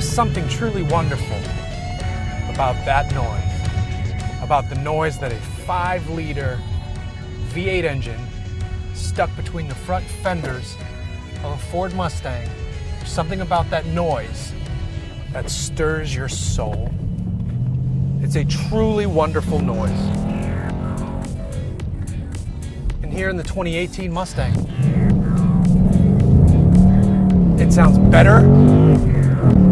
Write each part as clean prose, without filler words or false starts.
Something truly wonderful about that noise, about the noise that a 5-liter V8 engine stuck between the front fenders of a Ford Mustang. There's something about that noise that stirs your soul. It's a truly wonderful noise. And here in the 2018 Mustang, it sounds better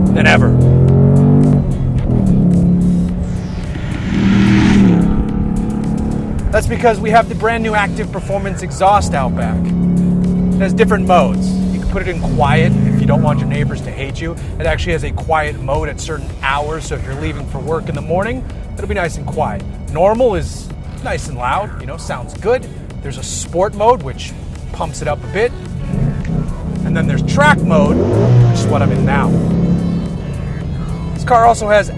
than ever. That's because we have the brand new Active Performance exhaust out back. It has different modes. You can put it in quiet if you don't want your neighbors to hate you. It actually has a quiet mode at certain hours, so if you're leaving for work in the morning, it'll be nice and quiet. Normal is nice and loud, sounds good. There's a sport mode, which pumps it up a bit. And then there's track mode, which is what I'm in now. This car also has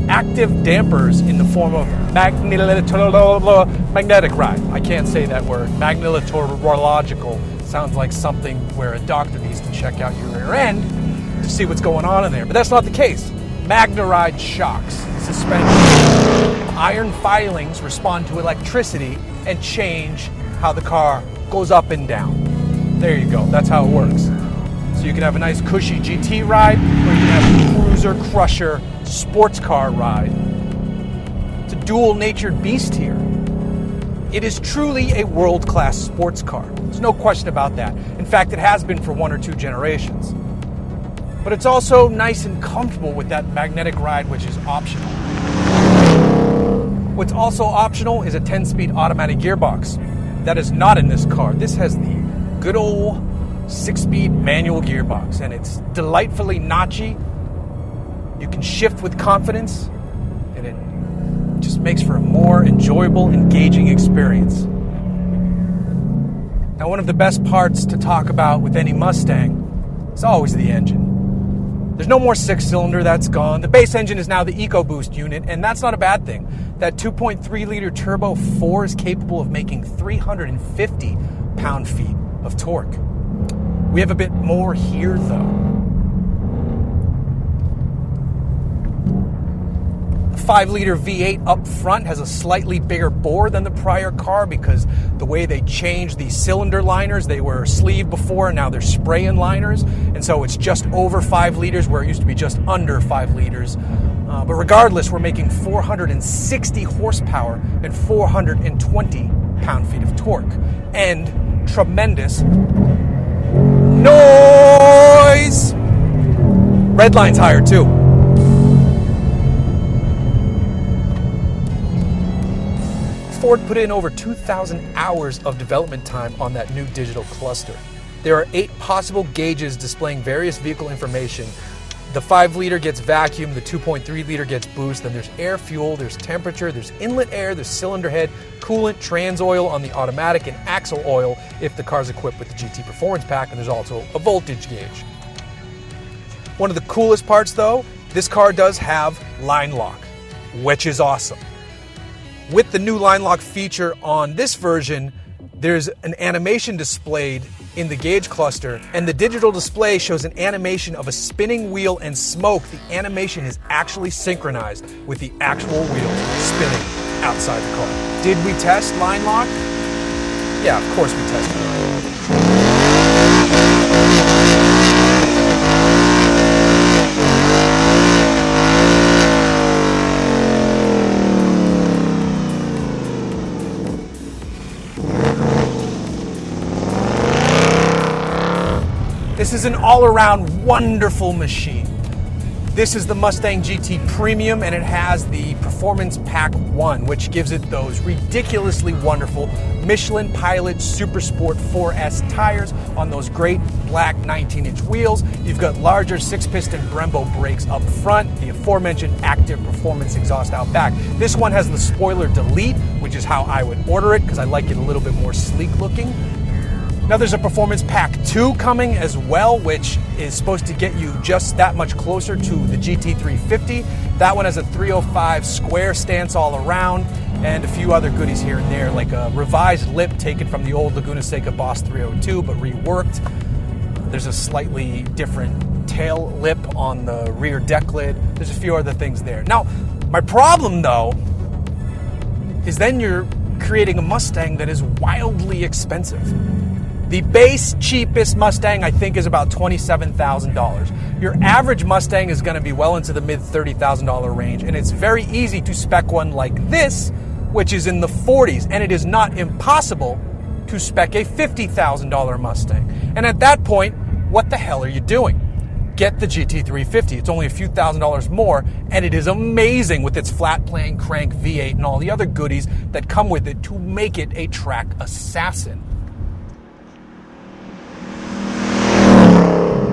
active dampers in the form of magnetic ride. I can't say that word. Magnetoological sounds like something where a doctor needs to check out your rear end to see what's going on in there. But that's not the case. Magneride shocks, suspension. Iron filings respond to electricity and change how the car goes up and down. There you go. That's how it works. So you can have a nice cushy GT ride, or you can have a cruiser crusher sports car ride. It's a dual-natured beast here. It is truly a world-class sports car. There's no question about that. In fact, it has been for 1 or 2 generations. But it's also nice and comfortable with that magnetic ride, which is optional. What's also optional is a 10-speed automatic gearbox. That is not in this car. This has the good old 6-speed manual gearbox, and it's delightfully notchy. You can shift with confidence, and it just makes for a more enjoyable, engaging experience. Now, one of the best parts to talk about with any Mustang is always the engine. There's no more 6-cylinder, that's gone. The base engine is now the EcoBoost unit, and that's not a bad thing. That 2.3-liter turbo 4 is capable of making 350 pound-feet of torque. We have a bit more here, though. The 5-liter V8 up front has a slightly bigger bore than the prior car because the way they changed the cylinder liners, they were sleeve before, and now they're spray-in liners, and so it's just over 5 liters where it used to be just under 5 liters. But regardless, we're making 460 horsepower and 420 pound-feet of torque. And tremendous noise! Redline's higher too. Ford put in over 2,000 hours of development time on that new digital cluster. There are 8 possible gauges displaying various vehicle information. The 5-liter gets vacuum, the 2.3-liter gets boost, then there's air, fuel, there's temperature, there's inlet air, there's cylinder head, coolant, trans oil on the automatic, and axle oil if the car's equipped with the GT Performance Pack, and there's also a voltage gauge. One of the coolest parts though, this car does have line lock, which is awesome. With the new line lock feature on this version, there's an animation displayed in the gauge cluster, and the digital display shows an animation of a spinning wheel and smoke. The animation is actually synchronized with the actual wheels spinning outside the car. Did we test line lock? Yeah, of course we tested it. This is an all-around wonderful machine. This is the Mustang GT Premium, and it has the Performance Pack 1, which gives it those ridiculously wonderful Michelin Pilot Super Sport 4S tires on those great black 19-inch wheels. You've got larger 6-piston Brembo brakes up front, the aforementioned active performance exhaust out back. This one has the spoiler delete, which is how I would order it because I like it a little bit more sleek looking. Now there's a Performance Pack 2 coming as well, which is supposed to get you just that much closer to the GT350. That one has a 305 square stance all around and a few other goodies here and there, like a revised lip taken from the old Laguna Seca Boss 302 but reworked. There's a slightly different tail lip on the rear deck lid. There's a few other things there. Now, my problem though is then you're creating a Mustang that is wildly expensive. The base cheapest Mustang, I think, is about $27,000. Your average Mustang is going to be well into the mid $30,000 range, and it's very easy to spec one like this, which is in the 40s, and it is not impossible to spec a $50,000 Mustang. And at that point, what the hell are you doing? Get the GT350. It's only a few $1,000s more, and it is amazing with its flat plane crank V8 and all the other goodies that come with it to make it a track assassin.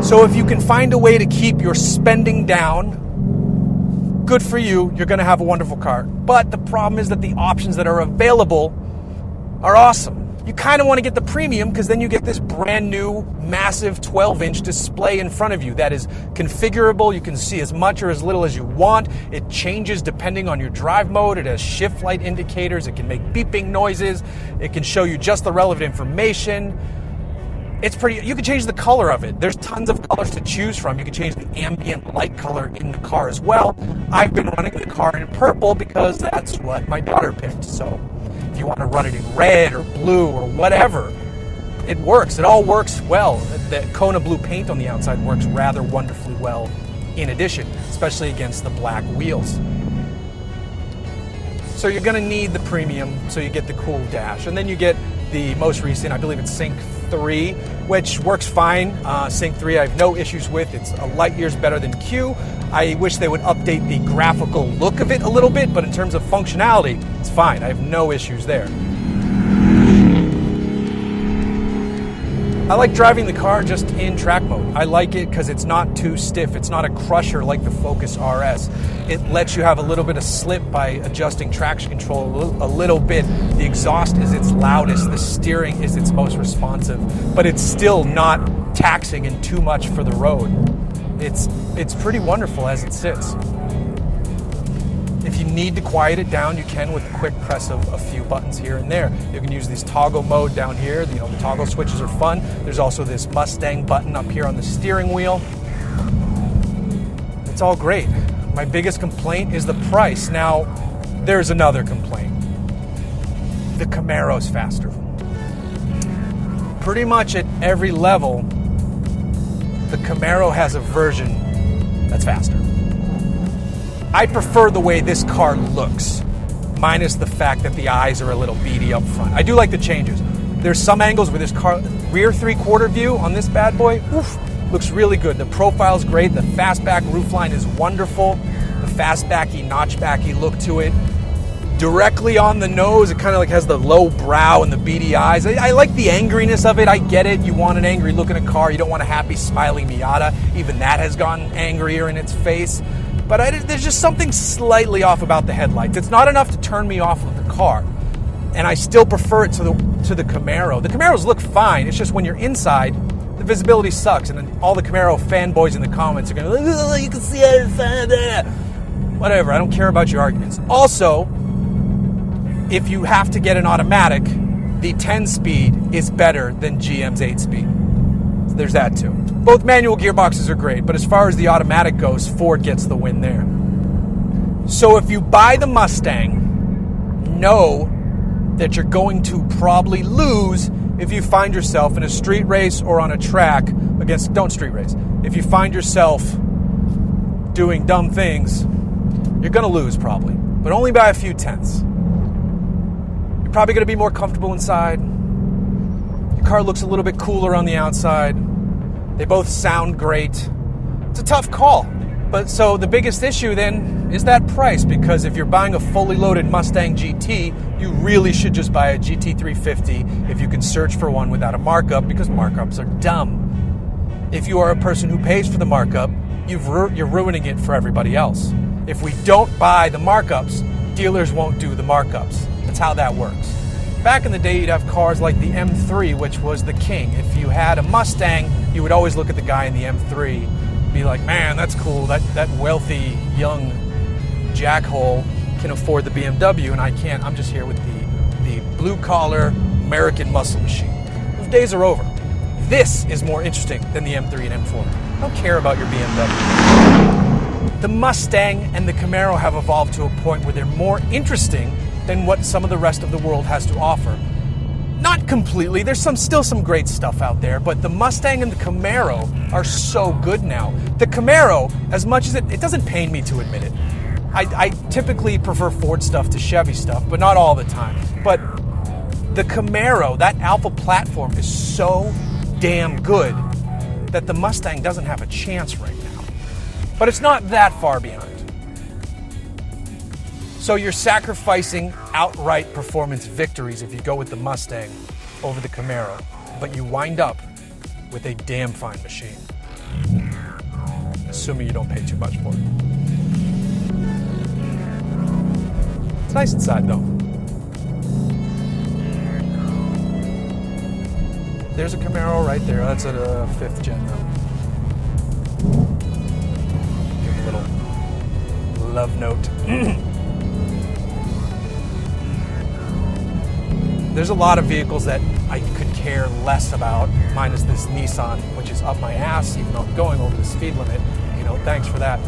So if you can find a way to keep your spending down, good for you, you're going to have a wonderful car. But the problem is that the options that are available are awesome. You kind of want to get the premium because then you get this brand new massive 12-inch display in front of you that is configurable. You can see as much or as little as you want. It changes depending on your drive mode. It has shift light indicators. It can make beeping noises. It can show you just the relevant information. It's pretty, you can change the color of it. There's tons of colors to choose from. You can change the ambient light color in the car as well. I've been running the car in purple because that's what my daughter picked. So if you want to run it in red or blue or whatever, it works. It all works well. The Kona blue paint on the outside works rather wonderfully well in addition, especially against the black wheels. So you're going to need the premium, so you get the cool dash. And then you get the most recent, I believe it's Sync 3, which works fine. Sync 3 I have no issues with. It's a light years better than Q. I wish they would update the graphical look of it a little bit, but in terms of functionality, it's fine. I have no issues there. I like driving the car just in track mode. I like it because it's not too stiff. It's not a crusher like the Focus RS. It lets you have a little bit of slip by adjusting traction control a little bit. The exhaust is its loudest. The steering is its most responsive. But it's still not taxing and too much for the road. It's pretty wonderful as it sits. If you need to quiet it down, you can with a quick press of a few buttons here and there. You can use this toggle mode down here. You know, the toggle switches are fun. There's also this Mustang button up here on the steering wheel. It's all great. My biggest complaint is the price. Now, there's another complaint. The Camaro's faster. Pretty much at every level, the Camaro has a version that's faster. I prefer the way this car looks, minus the fact that the eyes are a little beady up front. I do like the changes. There's some angles where this car, rear three-quarter view on this bad boy, looks really good. The profile's great. The fastback roofline is wonderful. The fastbacky, notchbacky look to it. Directly on the nose, it kind of like has the low brow and the beady eyes. I like the angriness of it. I get it. You want an angry look in a car. You don't want a happy, smiling Miata. Even that has gone angrier in its face. But there's just something slightly off about the headlights. It's not enough to turn me off of the car. And I still prefer it to the Camaro. The Camaros look fine. It's just when you're inside, the visibility sucks. And then all the Camaro fanboys in the comments are going to be like, oh, you can see it inside. Whatever, I don't care about your arguments. Also, if you have to get an automatic, the 10-speed is better than GM's 8-speed. So there's that too. Both manual gearboxes are great, but as far as the automatic goes, Ford gets the win there. So if you buy the Mustang, know that you're going to probably lose if you find yourself in a street race or on a track against, don't street race. If you find yourself doing dumb things, you're going to lose probably, but only by a few tenths. You're probably going to be more comfortable inside. Your car looks a little bit cooler on the outside. They both sound great. It's a tough call. But so the biggest issue then is that price, because if you're buying a fully loaded Mustang GT, you really should just buy a GT350 if you can search for one without a markup, because markups are dumb. If you are a person who pays for the markup, you're ruining it for everybody else. If we don't buy the markups, dealers won't do the markups. That's how that works. Back in the day, you'd have cars like the M3, which was the king. If you had a Mustang, you would always look at the guy in the M3 and be like, man, that's cool. That wealthy, young jackhole can afford the BMW, and I can't. I'm just here with the blue-collar American muscle machine. Those days are over. This is more interesting than the M3 and M4. I don't care about your BMW. The Mustang and the Camaro have evolved to a point where they're more interesting than what some of the rest of the world has to offer. Not completely. There's still some great stuff out there, but the Mustang and the Camaro are so good now. The Camaro, as much as it doesn't pain me to admit it, I typically prefer Ford stuff to Chevy stuff, but not all the time. But the Camaro, that Alpha platform, is so damn good that the Mustang doesn't have a chance right now. But it's not that far behind. So you're sacrificing outright performance victories if you go with the Mustang over the Camaro, but you wind up with a damn fine machine. Assuming you don't pay too much for it. It's nice inside though. There's a Camaro right there. That's a 5th gen though. Give a little love note. There's a lot of vehicles that I could care less about, minus this Nissan, which is up my ass, even though I'm going over the speed limit. You know, thanks for that.